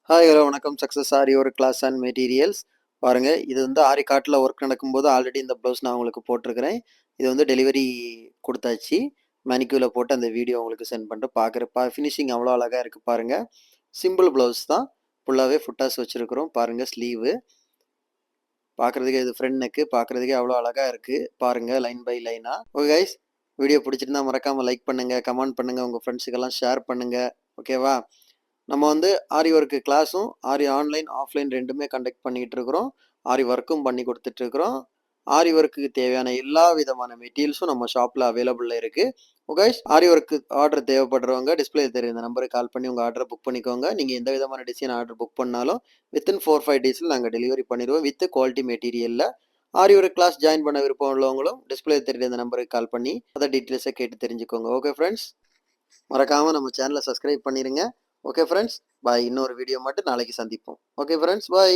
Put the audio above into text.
Hi hello வணக்கம். Success ஆரி ஒரு class and materials. பாருங்க, இது வந்து ஆரி காட்டில் ஒர்க் நடக்கும்போது ஆல்ரெடி இந்த ப்ளவுஸ் நான் உங்களுக்கு போட்டிருக்கிறேன். இது வந்து டெலிவரி கொடுத்தாச்சு. மேனிக்யூவில் போட்டு அந்த வீடியோ உங்களுக்கு சென்ட் பண்ணிட்டு பார்க்குறப்ப ஃபினிஷிங் அவ்வளோ அழகாக இருக்குது பாருங்கள். சிம்பிள் ப்ளவுஸ் தான், ஃபுல்லாகவே ஃபுட்டாஸ் வச்சுருக்குறோம். பாருங்கள், ஸ்லீவு பார்க்குறதுக்கே இது ஃப்ரண்ட் நெக்கு பார்க்குறதுக்கே அவ்வளோ அழகாக இருக்குது பாருங்கள், லைன் பை லைனாக. ஓகே கைஸ், வீடியோ பிடிச்சிருந்தா மறக்காமல் லைக் பண்ணுங்கள், கமெண்ட் பண்ணுங்கள், உங்கள் ஃப்ரெண்ட்ஸுக்கெல்லாம் ஷேர் பண்ணுங்கள். ஓகேவா? நம்ம வந்து ஆரி ஒர்க்கு கிளாஸும் ஆரி ஆன்லைன் ஆஃப்லைன் ரெண்டுமே கண்டக்ட் பண்ணிகிட்டு இருக்கிறோம். ஆரி ஒர்க்கும் பண்ணி கொடுத்துட்ருக்குறோம். ஆரி ஒர்க்குக்கு தேவையான எல்லா விதமான மெட்டீரியல்ஸும் நம்ம ஷாப்பில் அவைலபிளில் இருக்குது. ஓகே, ஆரி ஒர்க்கு ஆர்டர் தேவைப்படுறவங்க டிஸ்பிளே தெரியும் இந்த நம்பருக்கு கால் பண்ணி உங்கள் ஆர்டரை புக் பண்ணிக்கோங்க. நீங்கள் எந்த விதமான டிசைன் ஆர்டர் புக் பண்ணாலும் வித்தின் 4-5 டேஸில் நாங்கள் டெலிவரி பண்ணிடுவோம் வித் குவாலிட்டி மெட்டீரியலில். ஆரி ஒர்க் கிளாஸ் ஜாயின் பண்ண விருப்பம் உள்ளவங்களும் டிஸ்பிளே தெரியுற இந்த நம்பருக்கு கால் பண்ணி அதை டீட்டெயில்ஸை கேட்டு தெரிஞ்சுக்கோங்க. ஓகே ஃப்ரெண்ட்ஸ், மறக்காமல் நம்ம சேனலை சப்ஸ்கிரைப் பண்ணிடுங்க. ஓகே ஃப்ரெண்ட்ஸ், பாய். இன்னொரு வீடியோ மட்டும் நாளைக்கு சந்திப்போம். ஓகே ஃப்ரெண்ட்ஸ், பாய்.